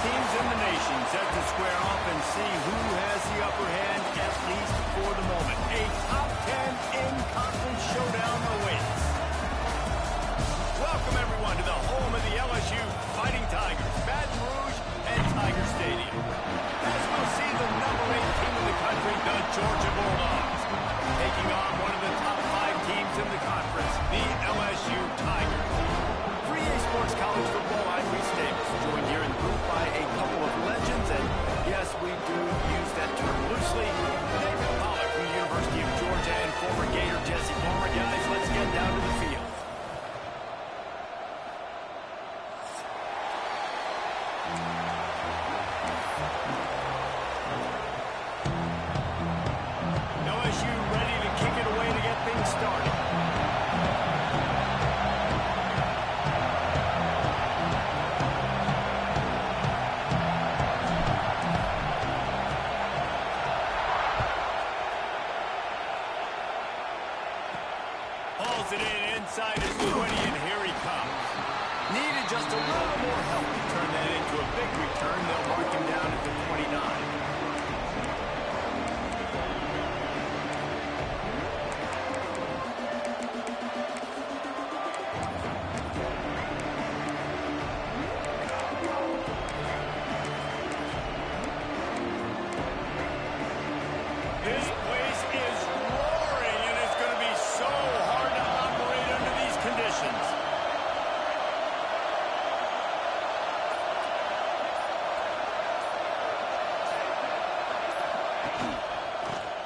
teams in the nation set to square off and see who has the upper hand, at least for the moment. A top 10 in-conference showdown awaits. Welcome, everyone, to the home of the LSU Fighting Tigers, Baton Rouge and Tiger Stadium. As we'll see the number 8 team in the country, the Georgia Bulldogs, taking on one of the top 5 teams in the conference, the LSU Tigers. 3A Sports College Football, I'm Reese Davis, joined here in the booth by a couple of legends, and yes, we do use that term loosely. David Pollack from the University of Georgia and former Gator Jesse Palmer. Guys, let's get down to the field. LSU ready to kick it away to get things started. Hauls it in inside his 20, and here he comes. Needed just a little more help to turn that into a big return. They'll mark him down at the 29. This place is roaring, and it's going to be so hard to operate under these conditions.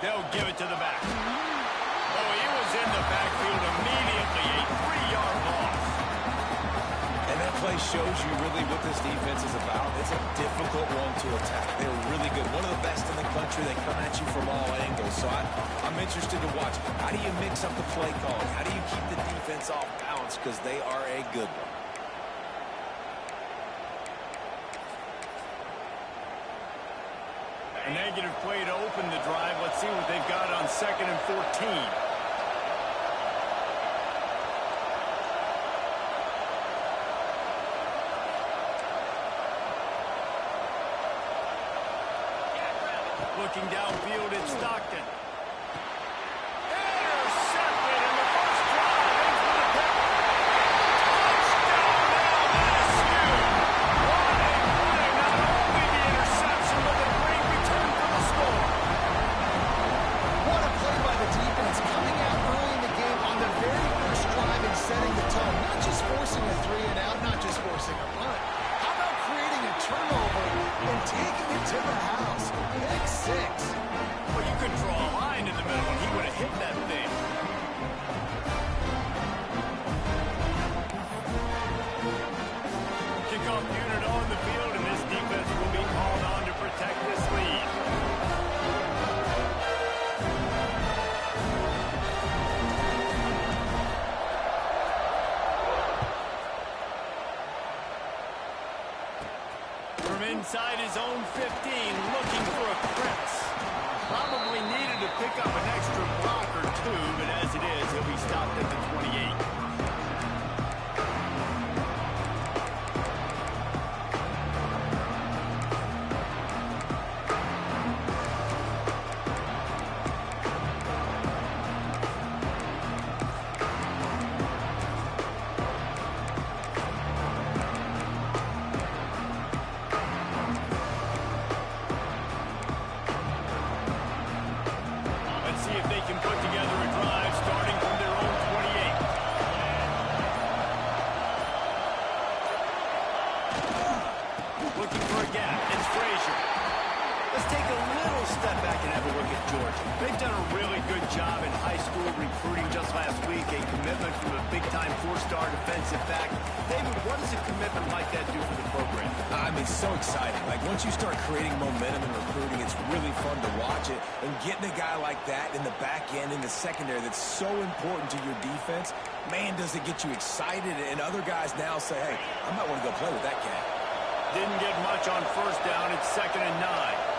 They'll give it to the back. Oh, he was in the backfield immediately. A 3-yard loss. And that play shows you really what this defense is about. It's a difficult one to attack. They're really good. One of the best in the country. They come at you from all angles. So I'm interested to watch. How do you mix up the play calling? How do you keep the defense off balance? Because they are a good one. A negative play to open the drive. Let's see what they've got on 2nd and 14. Looking downfield, it's Stockton. Intercepted in the first drive. Ends with a pick. Touchdown, LSU. What a play. Not only the interception, but the great return for the score. What a play by the defense, coming out early in the game on the very first drive and setting the tone. Not just forcing a 3-and-out, not just forcing a punt. How about creating a turnover and taking it to the house? Pick 6. Well, you could draw a line in the middle, and he would have hit that thing. Kickoff unit on the field, and this defense will be called on to protect this lead. From inside his own 15, looking for a press. Probably needed to pick up an extra block or 2, but as it is, he'll be stopped at the 28. Let's see if they can put together a drive starting from their own 28. Looking for a gap. It's Frazier. Let's take a little step back and have a look at Georgia. They've done a really good job in high school recruiting just last week. A commitment from a big-time 4-star defensive back. David, what does a commitment like that do for the program? I mean, so exciting. Like, once you start creating momentum in recruiting, it's really fun to watch it. And getting a guy like that in the back end, in the secondary, that's so important to your defense, man, does it get you excited. And other guys now say, hey, I might want to go play with that cat. Didn't get much on 1st down. It's 2nd and 9.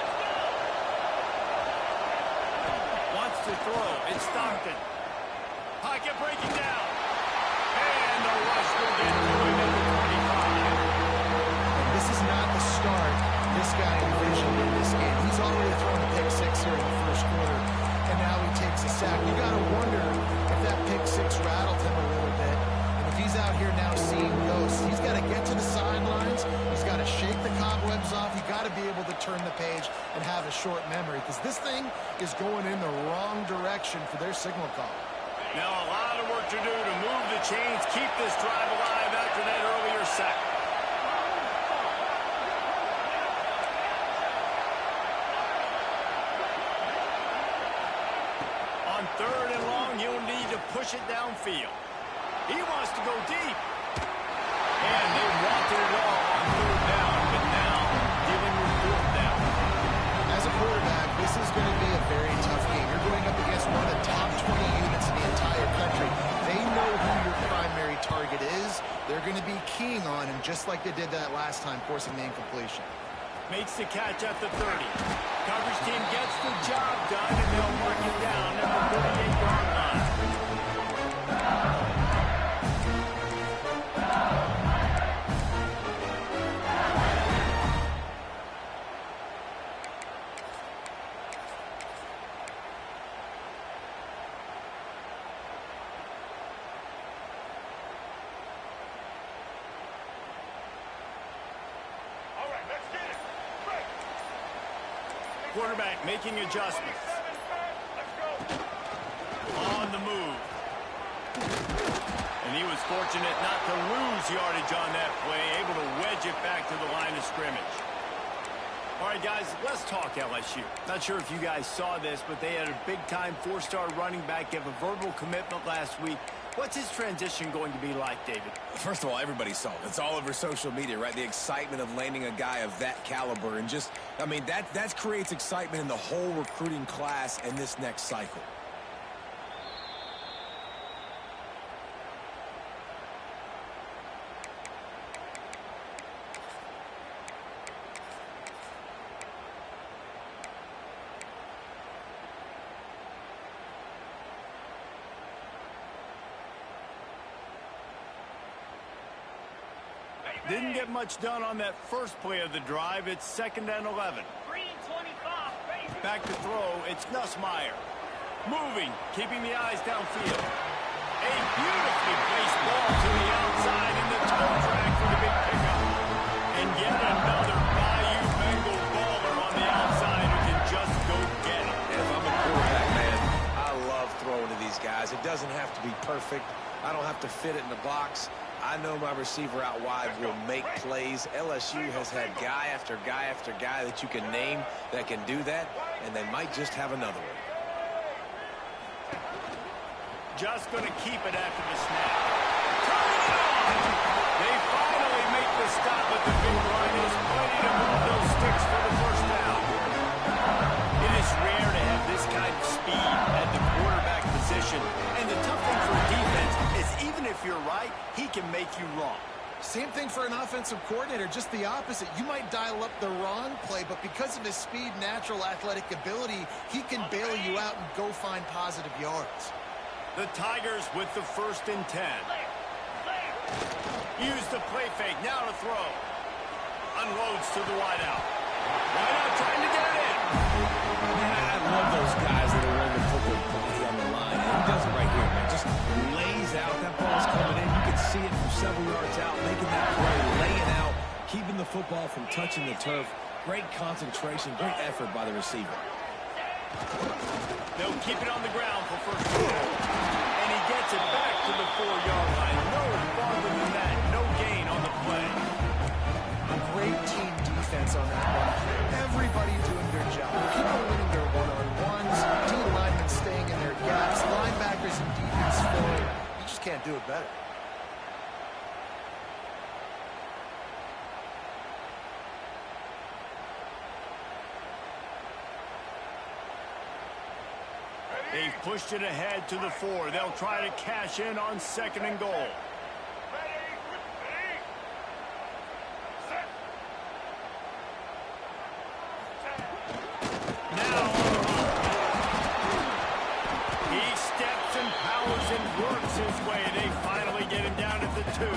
Wants to throw. It's Stockton. Pocket breaking down. And the rush will get to him at the 25. This is not the start makes a sack. You got to wonder if that pick six rattled him a little bit. And if he's out here now seeing ghosts, he's got to get to the sidelines. He's got to shake the cobwebs off. He's got to be able to turn the page and have a short memory, because this thing is going in the wrong direction for their signal call. Now a lot of work to do to move the chains, keep this drive alive after that earlier sack. On 3rd and long, he'll need to push it downfield. He wants to go deep. And they wanted it all on 3rd down, but now dealing with 4th down. As a quarterback, this is going to be a very tough game. You're going up against one of the top 20 units in the entire country. They know who your primary target is. They're going to be keying on him, just like they did that last time, forcing the incompletion. Makes the catch at the 30. Coverage team gets the job done, and they'll mark it down at the 38-yard line. Quarterback making adjustments. On the move. And he was fortunate not to lose yardage on that play, able to wedge it back to the line of scrimmage. All right, guys, let's talk LSU. Not sure if you guys saw this, but they had a big-time 4-star running back give a verbal commitment last week. What's his transition going to be like, David? First of all, everybody saw it. It's all over social media, right? The excitement of landing a guy of that caliber. And just, I mean, that creates excitement in the whole recruiting class in this next cycle. Didn't get much done on that first play of the drive. It's 2nd and 11. Back to throw. It's Nussmeier. Moving, keeping the eyes downfield. A beautifully placed ball to the outside in the toe drag for the big pickup. And yet another Bayou Bengal baller on the outside who can just go get it. If I'm a quarterback, man, I love throwing to these guys. It doesn't have to be perfect. I don't have to fit it in the box. I know my receiver out wide will make plays. LSU has had guy after guy after guy that you can name that can do that, and they might just have another one. Just going to keep it after the snap. Turning it on! They finally make the stop at the big run. There's plenty to move those sticks for the first down. It is rare to have this kind of speed at the quarterback position, and the tough thing for a defense is even if you're right, he can make you wrong. Same thing for an offensive coordinator, just the opposite. You might dial up the wrong play, but because of his speed, natural athletic ability, he can bail you out and go find positive yards. The Tigers with the 1st and 10. Use the play fake, now to throw. Unloads to the wideout. Wideout trying to get in. Man, I love those guys that are willing to put their body on the line. And he does it right here, man. Just lays out. That ball's coming in. You can see it from several yards out, making that play, laying out, keeping the football from touching the turf. Great concentration, great effort by the receiver. They'll keep it on the ground for first down. And he gets it back to the 4-yard line. No farther than that. No gain on the play. A great team defense on that one. Everybody doing their job. People winning their one-on-ones. D linemen staying in their gaps. Linebackers and defense forward. You just can't do it better. They've pushed it ahead to the 4. They'll try to cash in on 2nd and goal. Now on the run. He steps and powers and works his way. They finally get him down at the 2.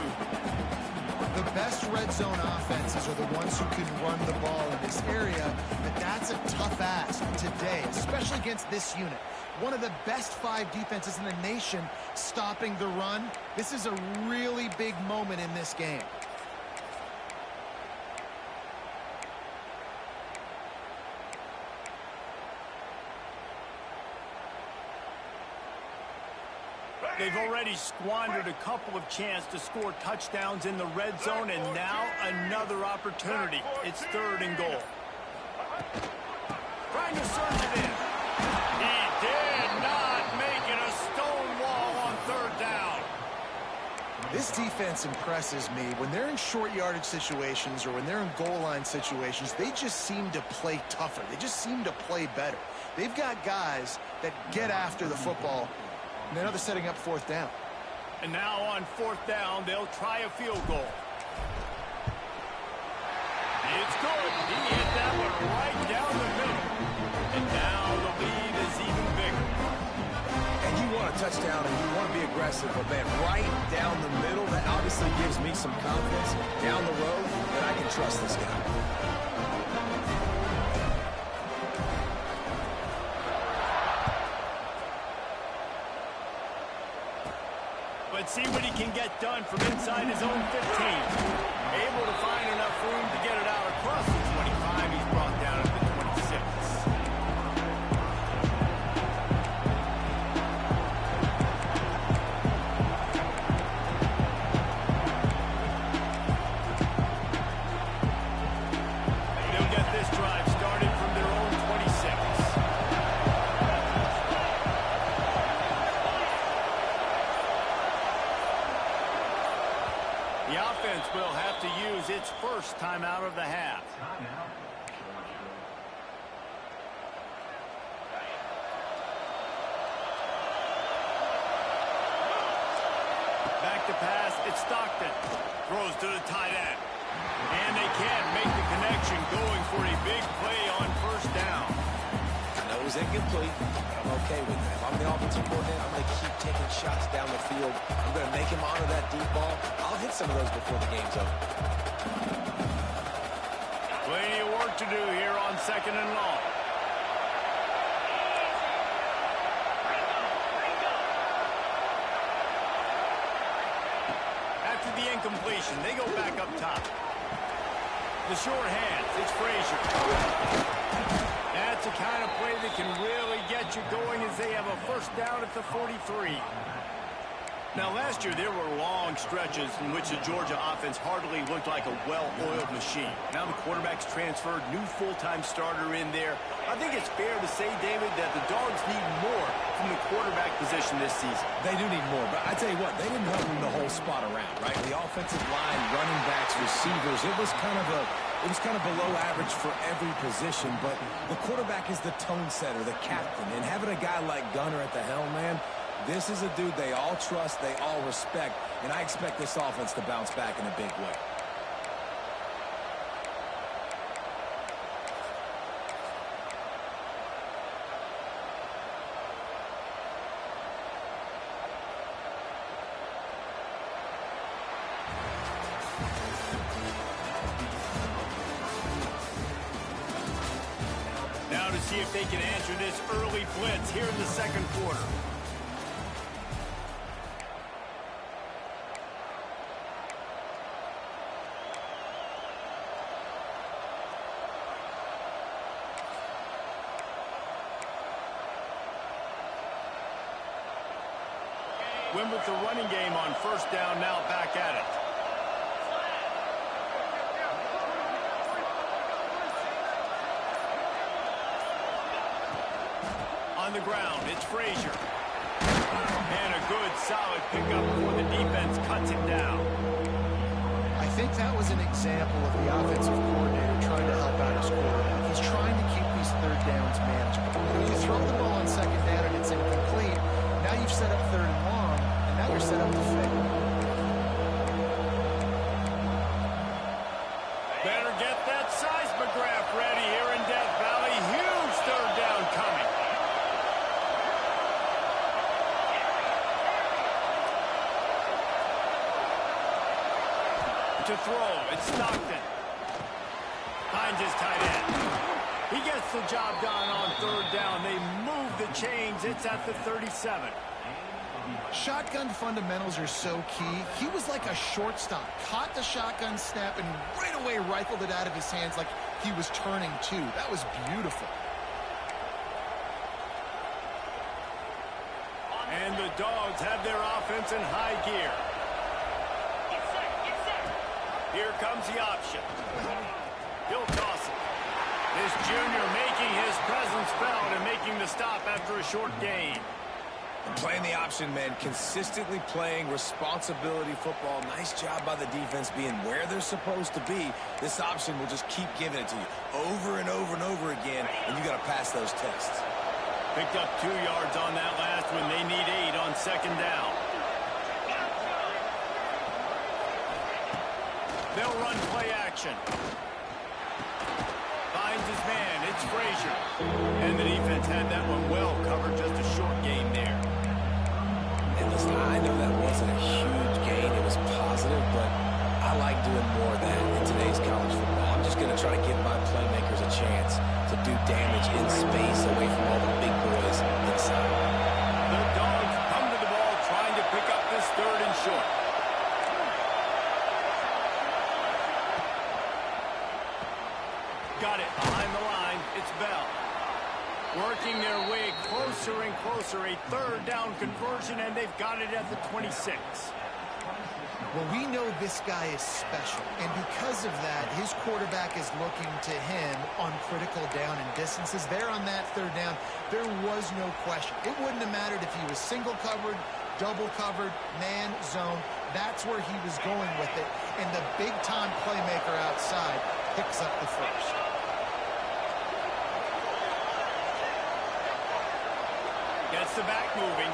The best red zone offenses are the ones who can run the ball in this area, but that's a tough ask today, especially against this unit. One of the best 5 defenses in the nation stopping the run. This is a really big moment in this game. They've already squandered a couple of chances to score touchdowns in the red zone, and now another opportunity. It's 3rd and goal. Trying to surge it in. He did not make it a stone wall on 3rd down. This defense impresses me. When they're in short yardage situations or when they're in goal line situations, they just seem to play tougher. They just seem to play better. They've got guys that get after the football. And now they're setting up 4th down. And now on 4th down, they'll try a field goal. It's good. He hit that one right down the middle. And now the lead is even bigger. And you want a touchdown and you want to be aggressive, but man, right down the middle, that obviously gives me some confidence down the road that I can trust this guy. Let's see what he can get done from inside his own 15. Able to find enough room to get it out across the 25. He's brought down at the 26. They'll get this drive started from their own 26. The offense will have to use its first timeout of the half. Back to pass, it's Stockton. Throws to the tight end. And they can't make the connection, going for a big play on 1st down. I know it was incomplete, but I'm okay with that. If I'm the offensive coordinator, I'm going to keep taking shots down the field. I'm going to make him honor that deep ball. I'll hit some of those before the game's over. Plenty of work to do here on 2nd and long. After the incompletion, they go back up top. The short hands, it's Frazier. That's the kind of play that can really get you going as they have a 1st down at the 43. Now, last year, there were long stretches in which the Georgia offense hardly looked like a well-oiled machine. Now the quarterback's transferred, new full-time starter in there. I think it's fair to say, David, that the Dogs need more from the quarterback position this season. They do need more, but I tell you what, they didn't help them the whole spot around, right? The offensive line, running backs, receivers, it was kind of below average for every position, but the quarterback is the tone setter, the captain, and having a guy like Gunner at the helm, man, this is a dude they all trust, they all respect, and I expect this offense to bounce back in a big way. Now to see if they can answer this early blitz here in the 2nd quarter. Win with the running game on 1st down, now back at it. On the ground, it's Frazier. And a good, solid pickup before the defense cuts him down. I think that was an example of the offensive coordinator trying to help out his quarterback. He's trying to keep these 3rd downs manageable. When you throw the ball on 2nd down and it's incomplete, now you've set up 3rd and long, and now you're set up to fail. Better get that seismograph ready here in Death Valley. Huge 3rd down coming. To throw, it's Stockton. Finds his tight end. He gets the job done on third down. They move the chains. It's at the 37. Shotgun fundamentals are so key. He was like a shortstop. Caught the shotgun snap and right away rifled it out of his hands like he was turning two. That was beautiful. And the Dawgs have their offense in high gear. Here comes the option. He'll toss it. This junior making his presence felt and making the stop after a short gain. Playing the option, man, consistently playing responsibility football. Nice job by the defense being where they're supposed to be. This option will just keep giving it to you over and over and over again, and you got to pass those tests. Picked up 2 yards on that last one. They need 8 on second down. They'll run play action. Finds his man. It's Frazier. And the defense had that one well covered. Just a short gain there. And listen, I know that wasn't a huge gain. It was positive, but I like doing more of that in today's college football. I'm just going to try to give my playmakers a chance to do damage in space away from all the big boys inside. The Dawgs come to the ball trying to pick up this third and short. Got it behind the line. It's Bell. Working their way closer and closer. A third down conversion, and they've got it at the 26. Well, we know this guy is special, and because of that, his quarterback is looking to him on critical down and distances. There on that third down, there was no question. It wouldn't have mattered if he was single covered, double covered, man, zone. That's where he was going with it, and the big-time playmaker outside picks up the first. Gets the back moving.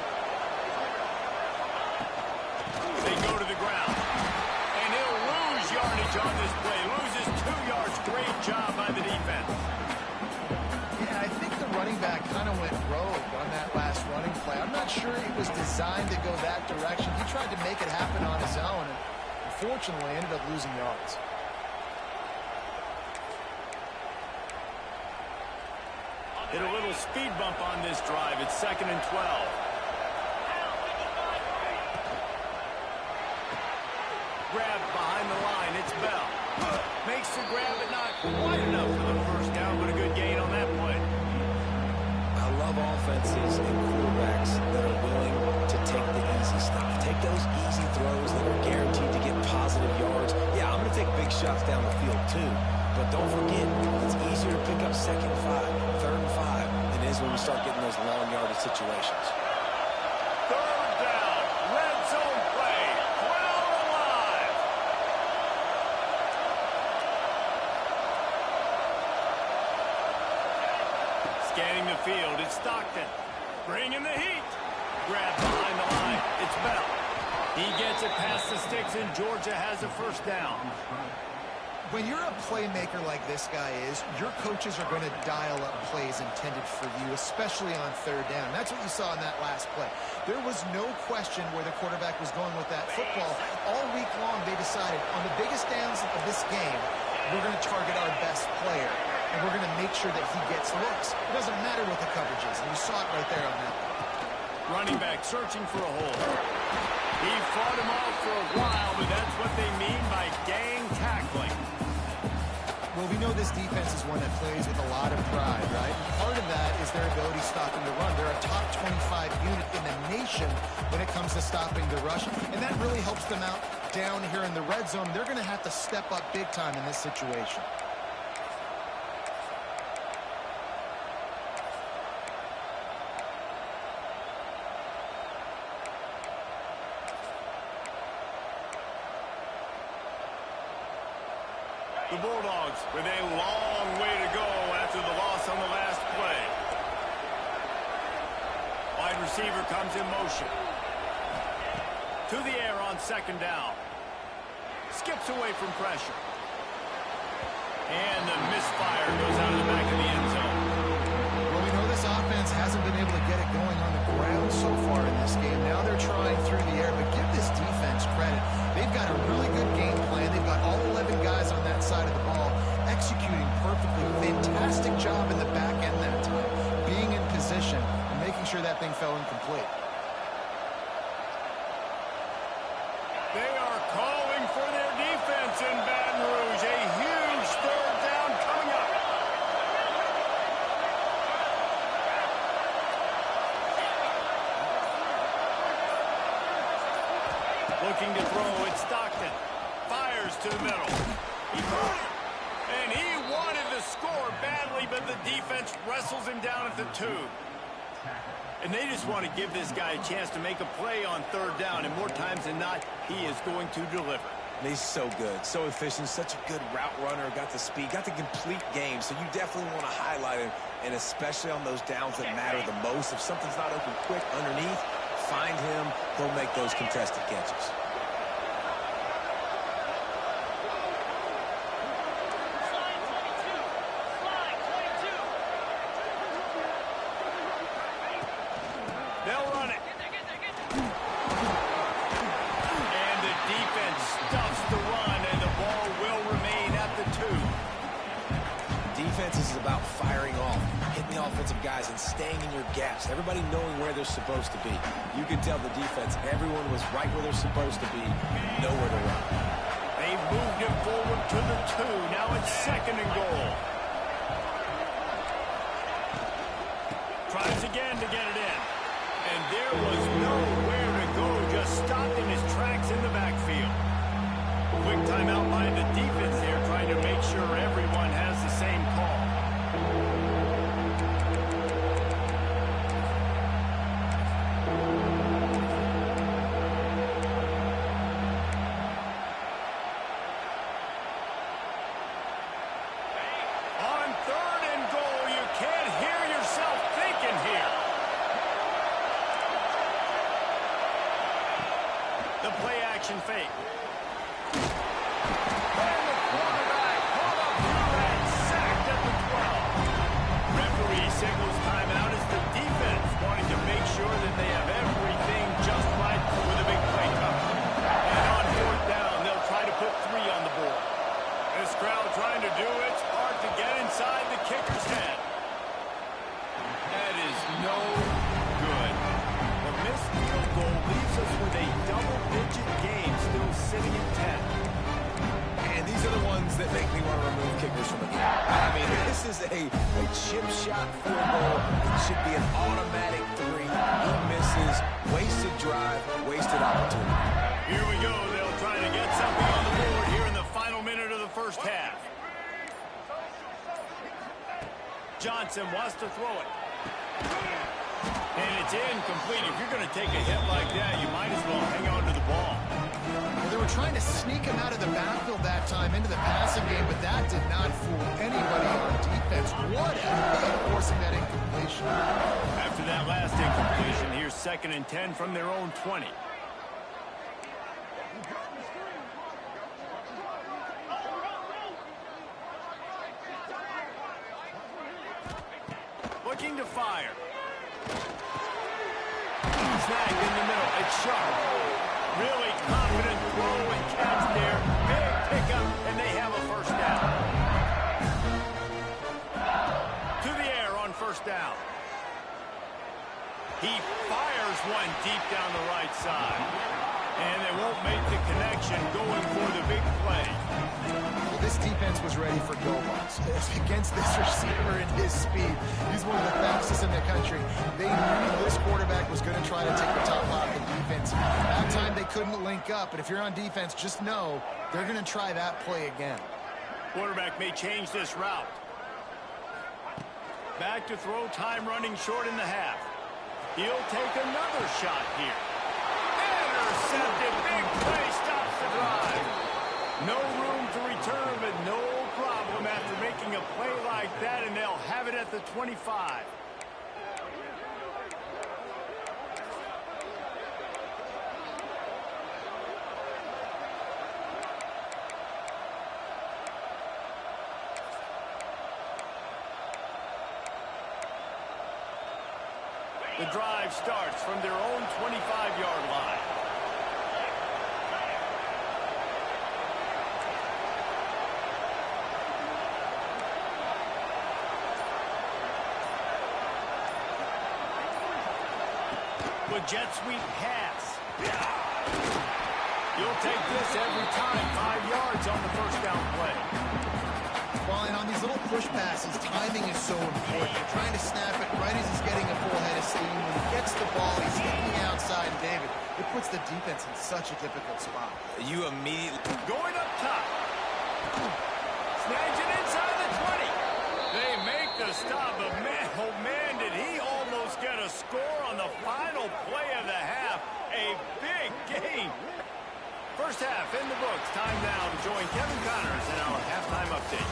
They go to the ground. And he'll lose yardage on this play. Loses 2 yards. Great job by the defense. Yeah, I think the running back kind of went rogue on that last running play. I'm not sure it was designed to go that direction. He tried to make it happen on his own, and unfortunately ended up losing yards. Hit a little speed bump on this drive. It's 2nd and 12. Grab behind the line. It's Bell. Makes the grab, but not quite enough for the first down, but a good gain on that play. I love offenses and quarterbacks that are willing to take the easy stuff. Take those easy throws that are guaranteed to get positive yards. Yeah, I'm going to take big shots down the field too. But don't forget, it's easier to pick up 2nd and 5, 3rd and 5 than it is when we start getting those long yardage situations. Third down. Red zone play. Crowd alive. Scanning the field. It's Stockton. Bringing the heat. Grab behind the line. It's Bell. He gets it past the sticks, and Georgia has a first down. When you're a playmaker like this guy is, your coaches are going to dial up plays intended for you, especially on third down. That's what you saw in that last play. There was no question where the quarterback was going with that football. All week long, they decided on the biggest downs of this game, we're going to target our best player, and we're going to make sure that he gets looks. It doesn't matter what the coverage is, and you saw it right there on that play. Running back searching for a hole. He fought him off for a while, but that's what they mean by gang tackling. Well, we know this defense is one that plays with a lot of pride, right? Part of that is their ability stopping the run. They're a top 25 unit in the nation when it comes to stopping the rush, and that really helps them out down here in the red zone. They're going to have to step up big time in this situation. The Bulldogs with a long way to go after the loss on the last play. Wide receiver comes in motion. To the air on second down. Skips away from pressure. And the misfire goes out of the back of the end zone. Well, we know this offense hasn't been able to get it going on the ground so far in this game. Now they're trying through the air, but give this defense credit. They've got a really good game plan. They've got that thing fell incomplete. They are calling for their defense in Baton Rouge. A huge third down coming up. Looking to throw, it's Stockton. Fires to the middle. He caught it. And he wanted to score badly, but the defense wrestles him down at the 2. And they just want to give this guy a chance to make a play on third down, and more times than not, he is going to deliver. And he's so good, so efficient, such a good route runner, got the speed, got the complete game, so you definitely want to highlight him, and especially on those downs that matter the most. If something's not open quick underneath, find him, he'll make those contested catches. They'll run it. And the defense stuffs the run, and the ball will remain at the 2. Defense is about firing off, hitting the offensive guys, and staying in your gaps. Everybody knowing where they're supposed to be. You can tell the defense, everyone was right where they're supposed to be, nowhere to run. They moved it forward to the 2. Now it's 2nd and goal. Tries again to get it in. And there was nowhere to go, just stopped in his tracks in the backfield. Quick timeout by the defense there, trying to make sure everyone has the same call. On 3rd and goal, you can't hear yourself thinking here. The play action fake. And the quarterback pulled up through and sacked at the 12. Referee signals timeout as the defense wanting to make sure that they have everything just right for the big play coming. And on 4th down, they'll try to put 3 on the board. This crowd trying to do its part to get inside the kicker's head. That is no good. The missed field goal leaves us with a double-digit game still sitting at 10. And these are the ones that make me want to remove kickers from the game. I mean, this is a chip shot field goal. It should be an automatic 3. He misses. Wasted drive, wasted opportunity. Here we go. They'll try to get something on the board here in the final minute of the first half. Johnson wants to throw it. And it's incomplete. If you're going to take a hit like that, you might as well hang on to the ball. Well, they were trying to sneak him out of the backfield that time into the passing game, but that did not fool anybody on defense. What a hit forcing that incompletion. After that last incompletion, here's 2nd and 10 from their own 20. Looking to fire. Snagged in the middle. It's sharp. Really confident throw and catch there. Big pickup, and they have a first down. To the air on 1st down. He fires one deep down the right side. And they won't make the connection going for the big play. Well, this defense was ready for go-balls. Against this receiver and his speed, he's one of the fastest in the country. They knew this quarterback was going to try to take the top off the defense. That time they couldn't link up, but if you're on defense, just know they're going to try that play again. Quarterback may change this route. Back to throw, time running short in the half. He'll take another shot here. Intercepted, big play, stops the drive. No room to return, but no problem after making a play like that, and they'll have it at the 25. The drive starts from their own 25-yard line. with jet sweep pass. You'll take this every time. 5 yards on the first down play. Well, and on these little push passes, timing is so important. You're trying to snap it right as he's getting a full head of steam. When he gets the ball, he's hitting the outside, and David, it puts the defense in such a difficult spot. You immediately... Going up top. Snags it inside the 20. They make the stop, but man, oh man, did he almost get a score on the final play of the half. A big game. First half in the books. Time now to join Kevin Connors in our halftime update.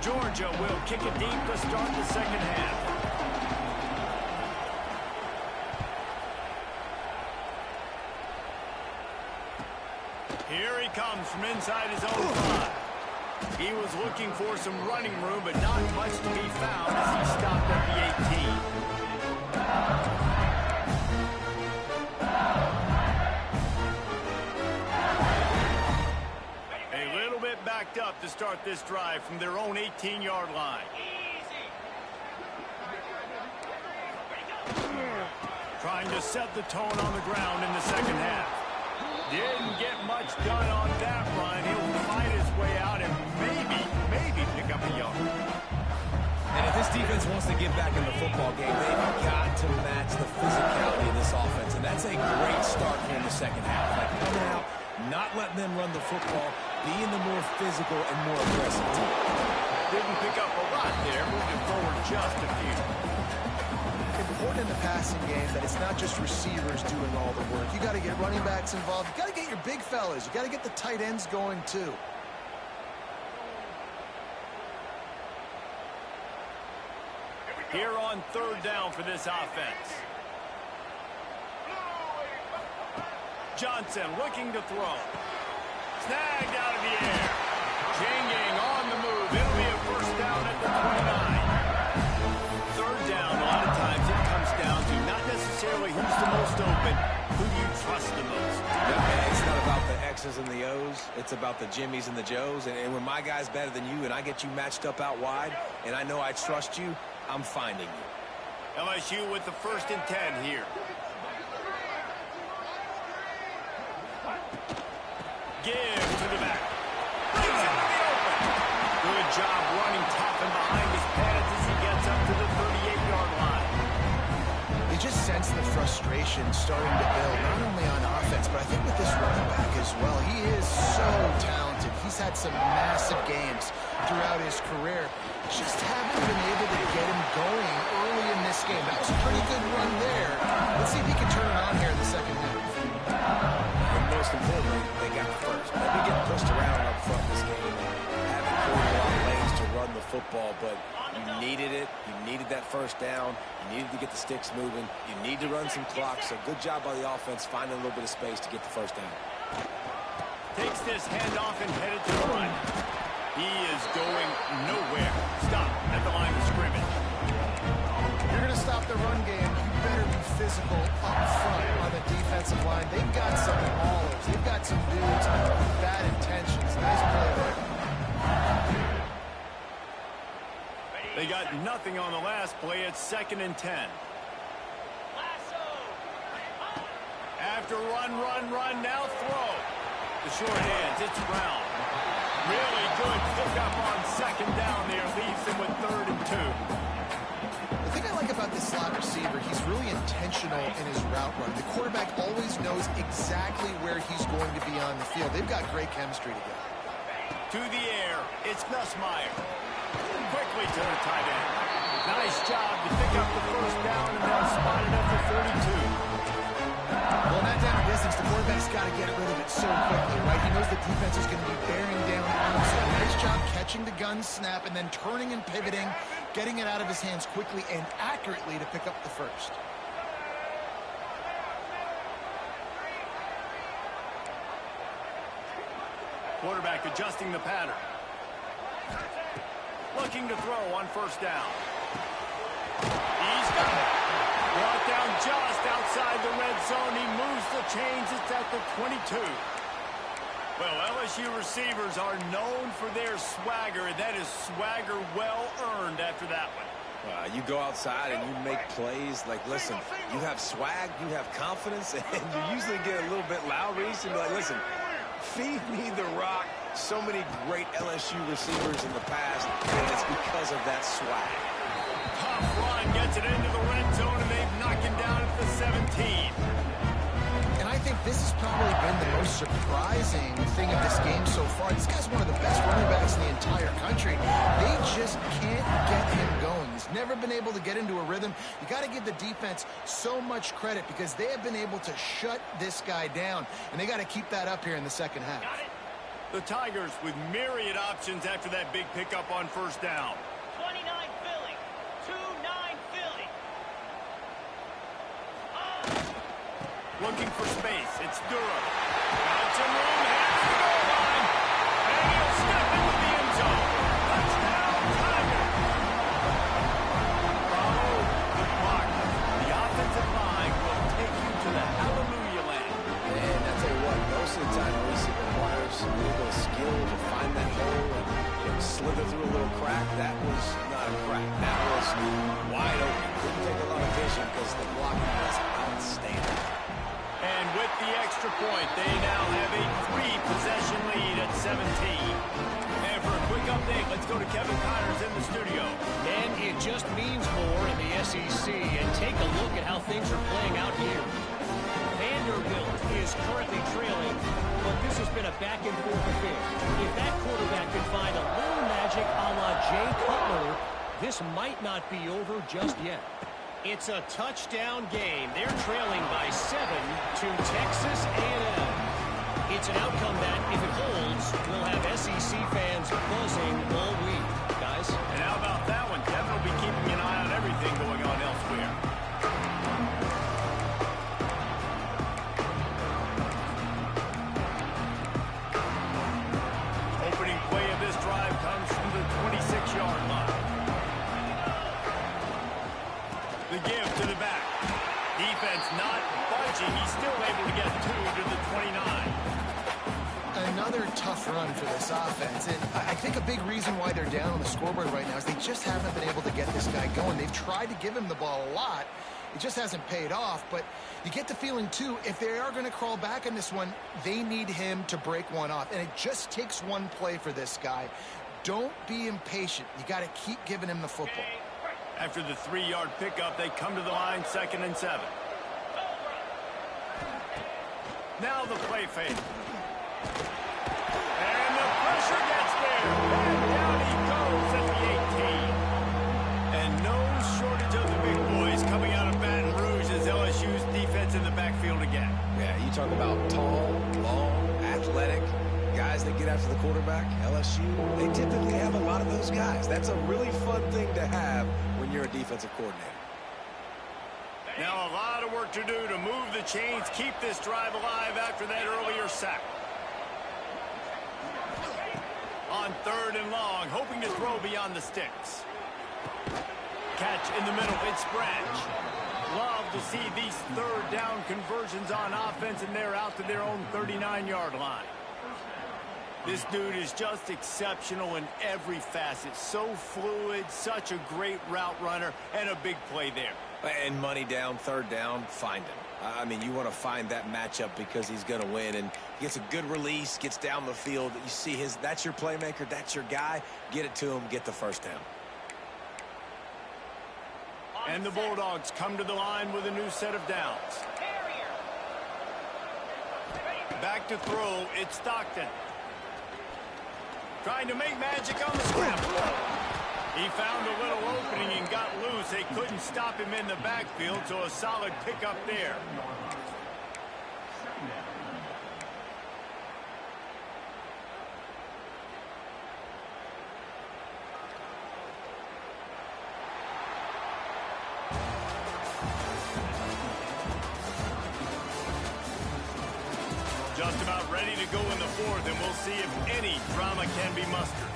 Georgia will kick it deep to start the second half. Here he comes from inside his own 5. He was looking for some running room, but not much to be found as he stopped at the 18. A little bit backed up to start this drive from their own 18-yard line. Trying to set the tone on the ground in the second half. Didn't get much done on that run. He'll fight his way out and maybe pick up a yard. And if this defense wants to get back in the football game, they've got to match the physicality of this offense. And that's a great start here in the second half. Like coming out, not letting them run the football, being the more physical and more aggressive team. Didn't pick up a lot there, moving forward just a few. Important in the passing game that it's not just receivers doing all the work. You got to get running backs involved. You got to get your big fellas. You got to get the tight ends going too. Here on third down for this offense. Johnson looking to throw. Snagged out of the air. Jinging on the move. It'll be a first down at the 29. Third down, a lot of times it comes down to not necessarily who's the most open, who do you trust the most. Yeah, it's not about the X's and the O's. It's about the Jimmies and the Joes. And when my guy's better than you and I get you matched up out wide and I know I trust you, I'm finding you. LSU with the 1st and 10 here. Give to the back. Brings it to the open. Good job running top and behind his pads as he gets up to the 38-yard line. You just sense the frustration starting to build, not only on offense, but I think with this running back as well. He is so talented. He's had some massive games throughout his career. Just haven't been able to get him going early in this game. That was a pretty good run there. Let's see if he can turn it on here in the second half. And most importantly, they got the first. They've been getting pushed around up front this game. Haven't created a lot of lanes to run the football, but you needed it. You needed that first down. You needed to get the sticks moving. You need to run some clock. So good job by the offense finding a little bit of space to get the first down. Takes this handoff and headed to the right. He is going nowhere. Stop at the line of scrimmage. If you're going to stop the run game, you better be physical up front on the defensive line. They've got some ballers. They've got some dudes with bad intentions. Nice play there. They got nothing on the last play. It's 2nd and 10. After run, now throw. The short hands, it's Brown. Really good pickup on 2nd down there. Leaves them with 3rd and 2. The thing I like about this slot receiver, he's really intentional in his route run. The quarterback always knows exactly where he's going to be on the field. They've got great chemistry together. To the air, it's Nussmeier. Quickly to the tight end. Nice job to pick up the first down, and they'll spot it at the 42. Well, that down distance, the quarterback's got to get rid of it so quickly, right? He knows the defense is going to be bearing down on him. So a nice job catching the gun snap and then turning and pivoting, getting it out of his hands quickly and accurately to pick up the first. Quarterback adjusting the pattern. Looking to throw on first down. He's got it. Brought down just outside the red zone. He moves the chains. It's at the 22. Well, LSU receivers are known for their swagger, and that is swagger well earned after that one. You go outside and you make plays. Like, listen, you have swag, you have confidence, and you usually get a little bit loud, Reese, and be like, listen, feed me the rock. So many great LSU receivers in the past, and it's because of that swag. Tough run gets it into the red zone, and they've knocked him down at the 17. And I think this has probably been the most surprising thing of this game so far. This guy's one of the best running backs in the entire country. They just can't get him going. He's never been able to get into a rhythm. You got to give the defense so much credit because they have been able to shut this guy down, and they got to keep that up here in the second half. The Tigers with myriad options after that big pickup on first down. 29 Philly, 2-9 Philly. Looking for space. It's Durham. Got some room. Heads to the goal line. And he'll step into the end zone. Touchdown, Tigers. Follow the block. The offensive line will take you to the hallelujah land. And I tell you what, most of the time, Reese, it requires a little bit of skill to find that hole and slither through a little crack. That was not a crack. That was wide open. Didn't take a lot of vision because the blocking was outstanding. And with the extra point, they now have a 3-possession lead at 17. And for a quick update, let's go to Kevin Connors in the studio. And it just means more in the SEC. And take a look at how things are playing out here. Vanderbilt is currently trailing, but this has been a back-and-forth affair. If that quarterback can find a little magic a la Jay Cutler, this might not be over just yet. It's a touchdown game. They're trailing by 7 to Texas A&M. It's an outcome that, if it holds, will have SEC fans buzzing all week, guys. And how about that one? Kevin will be keeping an eye on everything going on elsewhere. Opening play of this drive comes from the 26-yard line. The give to the back. Defense not budging. He's still able to get 2 to the 29. Another tough run for this offense. And I think a big reason why they're down on the scoreboard right now is they just haven't been able to get this guy going. They've tried to give him the ball a lot. It just hasn't paid off. But you get the feeling, too, if they are going to crawl back in this one, they need him to break one off. And it just takes one play for this guy. Don't be impatient. You got to keep giving him the football. After the 3-yard pickup, they come to the line, 2nd and 7. Now the play fake. And the pressure gets there. And down he goes at the 18. And no shortage of the big boys coming out of Baton Rouge as LSU's defense in the backfield again. Yeah, you talk about tall, long, athletic guys that get after the quarterback. LSU, they typically have a lot of those guys. That's a really fun thing to have when you're a defensive coordinator. Now a lot of work to do to move the chains, keep this drive alive after that earlier sack. On 3rd and long, hoping to throw beyond the sticks. Catch in the middle, it's Branch. Love to see these 3rd down conversions on offense, and they're out to their own 39-yard line. This dude is just exceptional in every facet. So fluid, such a great route runner, and a big play there. And money down, 3rd down, find him. I mean, you want to find that matchup because he's going to win. And he gets a good release, gets down the field. You see that's your playmaker, that's your guy. Get it to him, get the 1st down. And the Bulldogs come to the line with a new set of downs. Back to throw, it's Stockton. Trying to make magic on the scramble. He found a little opening and got loose. They couldn't stop him in the backfield, so a solid pickup there. Just about ready to go in the 4th, and we'll see if any drama can be mustered.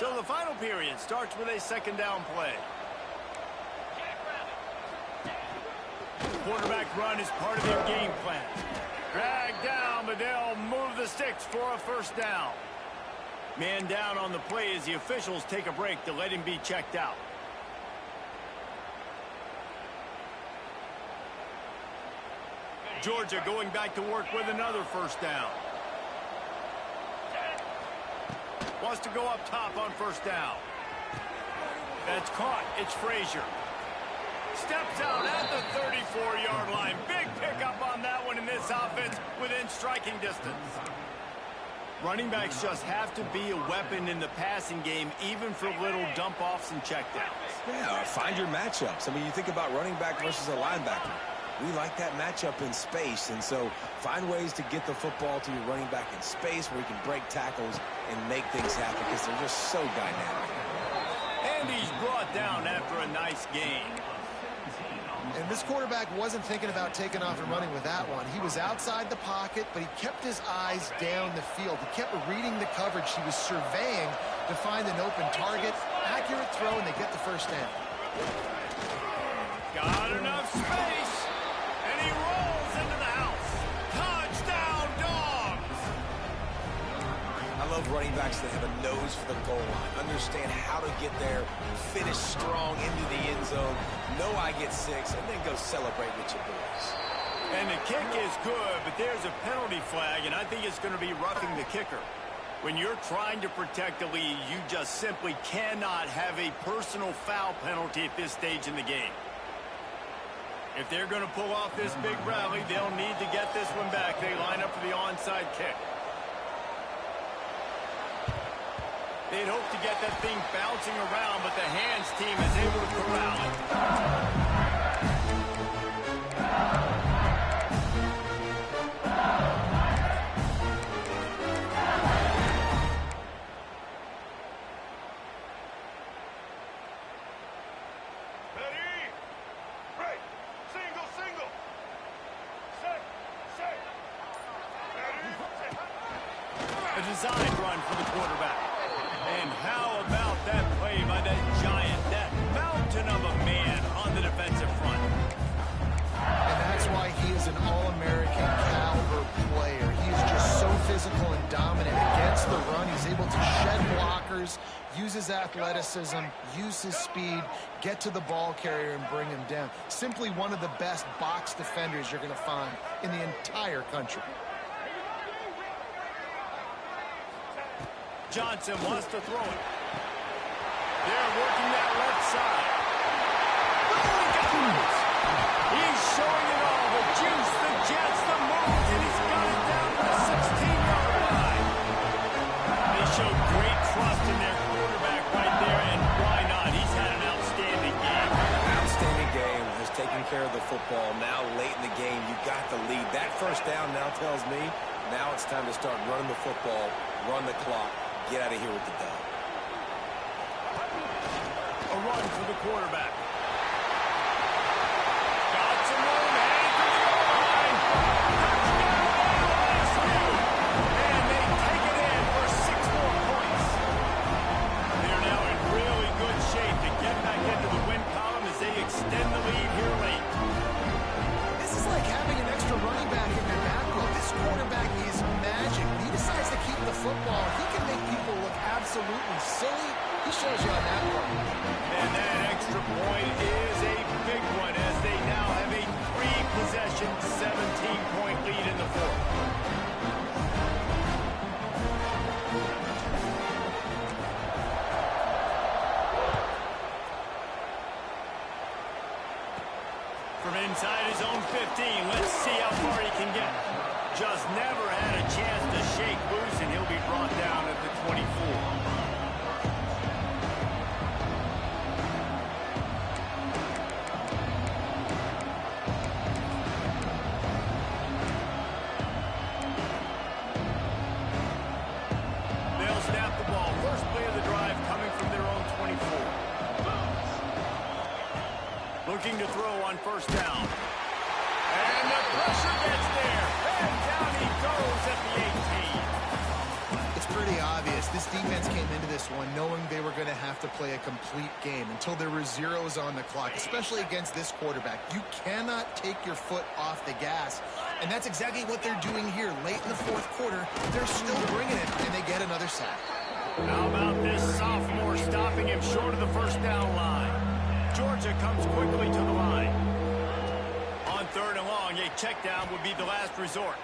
So the final period starts with a second down play. Quarterback run is part of their game plan. Drag down, but they'll move the sticks for a first down. Man down on the play as the officials take a break to let him be checked out. Georgia going back to work with another first down. Wants to go up top on first down. That's caught. It's Frazier. Steps out at the 34-yard line. Big pickup on that one in this offense within striking distance. Running backs just have to be a weapon in the passing game, even for little dump-offs and checkdowns. Yeah, find your matchups. I mean, you think about running back versus a linebacker. We like that matchup in space, and so find ways to get the football to your running back in space where he can break tackles and make things happen because they're just so dynamic. And he's brought down after a nice gain. And this quarterback wasn't thinking about taking off and running with that one. He was outside the pocket, but he kept his eyes down the field. He kept reading the coverage. He was surveying to find an open target. Accurate throw, and they get the first down. Got enough space, and he rolls into the house. Touchdown, Dawgs! I love running backs that have a nose for the goal line, understand how to get there, finish strong into the end zone, know I get 6, and then go celebrate with your boys. And the kick is good, but there's a penalty flag, and I think it's going to be roughing the kicker. When you're trying to protect a lead, you just simply cannot have a personal foul penalty at this stage in the game. If they're going to pull off this big rally, they'll need to get this one back. They line up for the onside kick. They'd hope to get that thing bouncing around, but the hands team is able to corral it. A design run for the quarterback. And how about that play by that giant, that mountain of a man on the defensive front? And that's why he is an All-American caliber player. He is just so physical and dominant against the run. He's able to shed blockers, use his athleticism, use his speed, get to the ball carrier and bring him down. Simply one of the best box defenders you're going to find in the entire country. Johnson wants to throw it. They're working that left side. He's showing it all. The juice, the jets, the moves, and he's got it down to the 16-yard line. They show great trust in their quarterback right there, and why not? He's had an outstanding game. Outstanding game, has taken care of the football. Now late in the game, you got the lead. That first down now tells me now it's time to start running the football, run the clock, get out of here with the dub. A run for the quarterback. Got some room, heading for the goal line. Touchdown, and they take it in for 6 more points. They're now in really good shape to get back into the win column as they extend the lead here late. This is like having an extra running back in your back row. This quarterback is magic. He decides to keep the football. He can make people look absolutely silly. He shows you on that one. And that extra point is a big one as they now have a 3-possession, 17-point lead in the fourth. From inside his own 15, let's see how far he can get. Just never had a chance to shake loose, and he'll be brought down at the 24. They'll snap the ball. First play of the drive coming from their own 24. Looking to throw on first down. And the pressure gets there. And down he goes at the 18. It's pretty obvious. This this defense came into this one knowing they were going to have to play a complete game until there were zeros on the clock, especially against this quarterback. You cannot take your foot off the gas, and that's exactly what they're doing here. Late in the fourth quarter, they're still bringing it, and they get another sack. How about this sophomore stopping him short of the first down line? Georgia comes quickly to the line. On 3rd and long, a check down would be the last resort.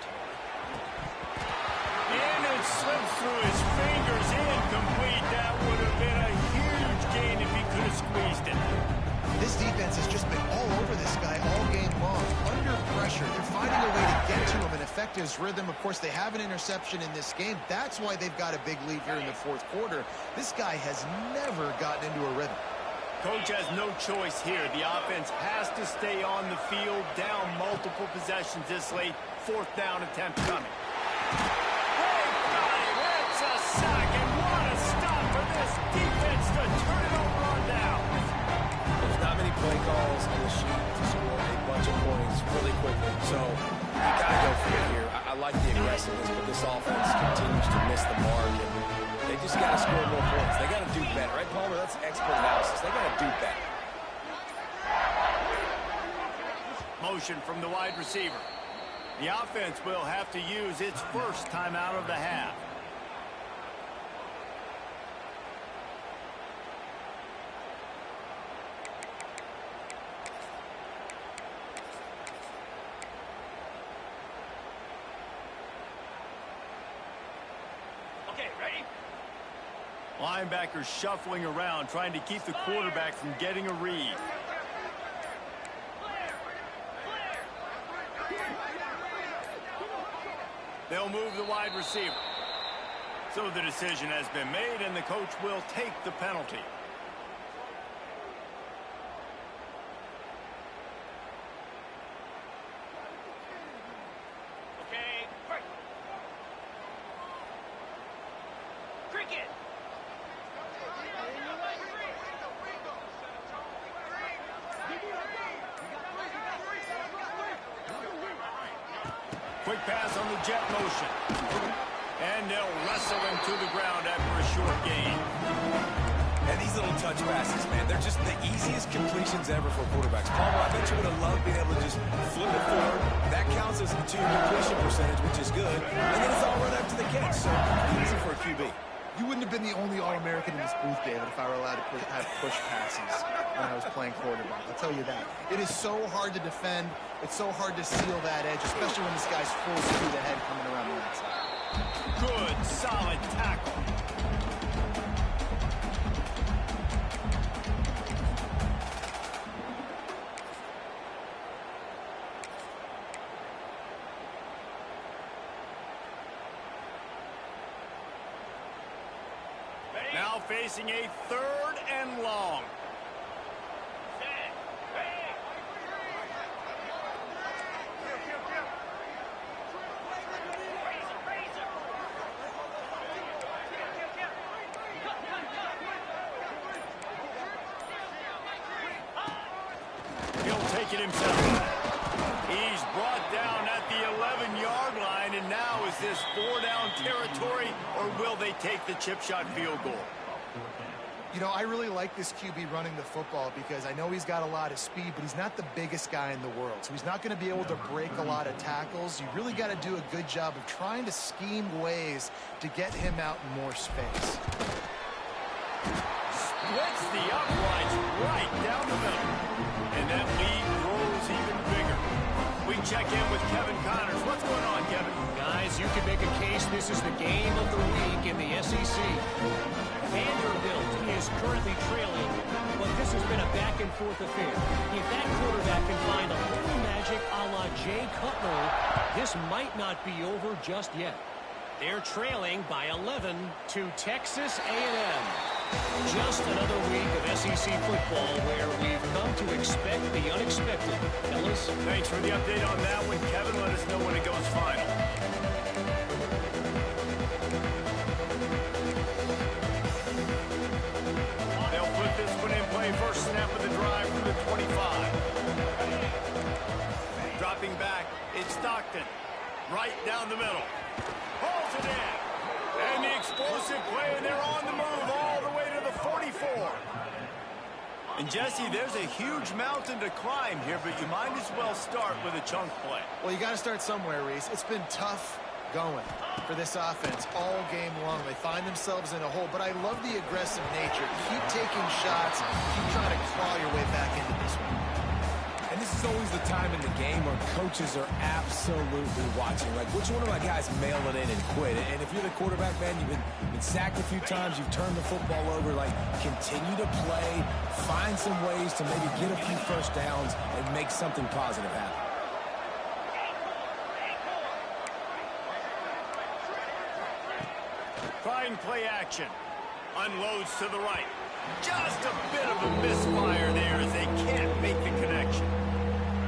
And it slips through his fingers, incomplete. That would have been a huge gain if he could have squeezed it. This defense has just been all over this guy all game long. Under pressure, they're finding a way to get to him and affect his rhythm. Of course, they have an interception in this game. That's why they've got a big lead here in the fourth quarter. This guy has never gotten into a rhythm. Coach has no choice here. The offense has to stay on the field, down multiple possessions this late. 4th down attempt coming. It's a sack, and what a stop for this defense to turn it over on downs. There's not many play calls on the sheet to score a bunch of points really quickly, so you got to go for it here. I like the aggressiveness, but this offense continues to miss the mark, and they just got to score more points. They got to do better, right, Palmer? That's expert analysis. They got to do better. Motion from the wide receiver. The offense will have to use its first timeout of the half. Okay, ready? Linebackers shuffling around, trying to keep the quarterback from getting a read. They'll move the wide receiver. So the decision has been made, and the coach will take the penalty. Okay, break. Cricket. Quick pass on the jet motion. And they'll wrestle him to the ground after a short gain. And these little touch passes, man, they're just the easiest completions ever for quarterbacks. Palmer, I bet you would have loved being able to just flip it forward. That counts as to your completion percentage, which is good. And then it's all run up to the catch, so easy for a QB. You wouldn't have been the only All-American in this booth, David, if I were allowed to have push passes when I was playing quarterback. I'll tell you that. It is so hard to defend. It's so hard to seal that edge, especially when this guy's full speed ahead coming around the outside. Good, solid tackle. Now facing a 3rd and long. Set. Ready. Razor. He'll take it himself. He's brought down at the 11-yard line, and now is this 4-down territory, or will they take the chip shot field goal? You know, I really like this QB running the football because I know he's got a lot of speed, but he's not the biggest guy in the world. So he's not going to be able to break a lot of tackles. You really got to do a good job of trying to scheme ways to get him out in more space. Splits the uprights right down the middle. And that lead grows even bigger. We check in with Kevin Connors. What's going on, Kevin? Guys, you can make a case this is the game of the week in the SEC. Vanderbilt is currently trailing, but this has been a back-and-forth affair. If that quarterback can find a little magic a la Jay Cutler, this might not be over just yet. They're trailing by 11 to Texas A&M. Just another week of SEC football where we've come to expect the unexpected. Fellas? Thanks for the update on that one, Kevin. Let us know when it goes final. They'll put this one in play. First snap of the drive from the 25. Dropping back, it's Stockton. Right down the middle. Holds it in. And the explosive play in there And Jesse, there's a huge mountain to climb here, but you might as well start with a chunk play. Well, you got to start somewhere, Reese. It's been tough going for this offense all game long. They find themselves in a hole, but I love the aggressive nature. Keep taking shots. Keep trying to claw your way back into this one. And this is always the time in the game where coaches are absolutely watching. Like, which one of my guys mail it in and quit? And if you're the quarterback, man, you've been sacked a few times, you've turned the football over, like, continue to play, find some ways to maybe get a few first downs and make something positive happen. Trying play action. Unloads to the right. Just a bit of a misfire there as they can't make the connection.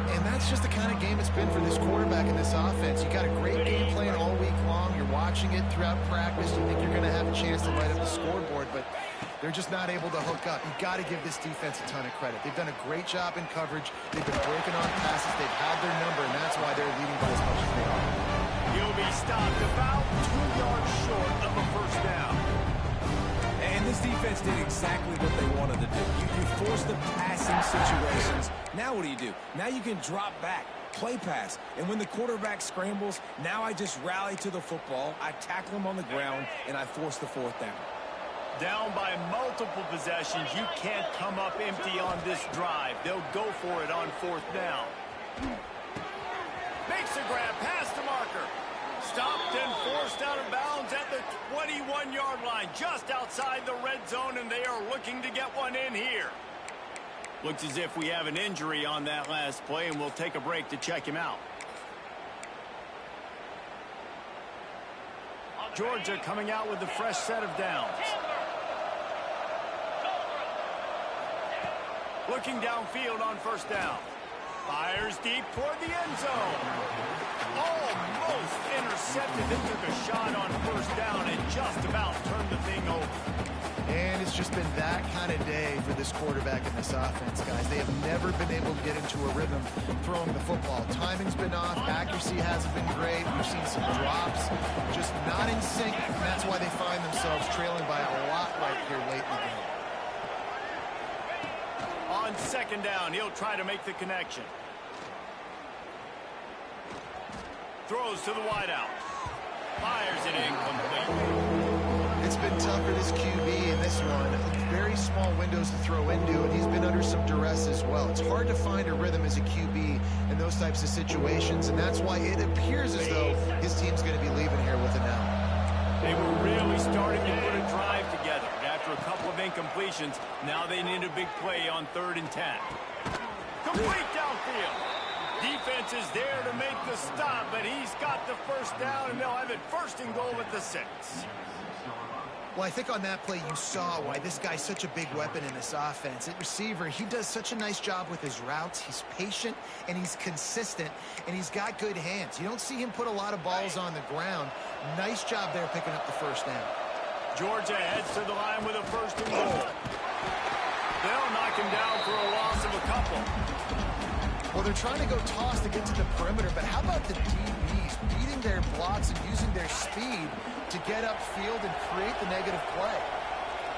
And that's just the kind of game it's been for this quarterback in this offense. You got a great game plan all week long. You're watching it throughout practice. You think you're going to have a chance to light up the scoreboard, but they're just not able to hook up. You've got to give this defense a ton of credit. They've done a great job in coverage. They've been breaking on passes. They've had their number, and that's why they're leading by as much as they are. He'll be stopped about 2 yards short of a first down. And this defense did exactly what they wanted to do. You force the passing situations. Now what do? Now you can drop back, play pass. And when the quarterback scrambles, now I just rally to the football, I tackle him on the ground, and I force the fourth down. Down by multiple possessions, you can't come up empty on this drive. They'll go for it on fourth down. Makes a grab past the marker. Stopped and forced out of bounds at the 21-yard line, just outside the red zone, and they are looking to get one in here. Looks as if we have an injury on that last play, and we'll take a break to check him out. Georgia coming out with a fresh set of downs. Looking downfield on first down. Fires deep toward the end zone. Almost intercepted. They took a shot on first down and just about turned the thing over. And it's just been that kind of day for this quarterback in this offense, guys. They have never been able to get into a rhythm throwing the football. Timing's been off. Accuracy hasn't been great. We've seen some drops. Just not in sync, and that's why they find themselves trailing by a lot right here late in the game. On second down, he'll try to make the connection. Throws to the wideout. Fires it incomplete. It's been tough for this QB in this one. Very small windows to throw into, and he's been under some duress as well. It's hard to find a rhythm as a QB in those types of situations, and that's why it appears as though his team's going to be leaving here with an out. They were really starting to put a drive together. After a couple of incompletions, now they need a big play on 3rd and 10. Complete downfield. Defense is there to make the stop, but he's got the first down, and they'll have it 1st and goal at the 6. Well, I think on that play you saw why this guy's such a big weapon in this offense. At receiver, he does such a nice job with his routes. He's patient, and he's consistent, and he's got good hands. You don't see him put a lot of balls on the ground. Nice job there picking up the first down. Georgia heads to the line with a 1st and goal. They'll knock him down for a loss of a couple. Well, they're trying to go toss to get to the perimeter, but how about the DBs beating their blocks and using their speed to get upfield and create the negative play?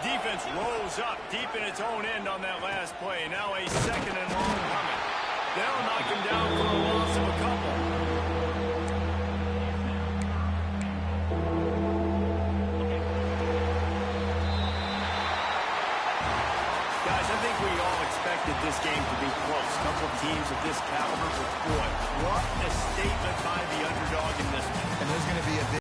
Defense rolls up deep in its own end on that last play. Now a 2nd and long coming. They'll knock him down for a loss of a couple. Guys, I think we all expected this game to be close. A couple of teams of this caliber, but boy, what a statement by the underdog in this one. And there's going to be a big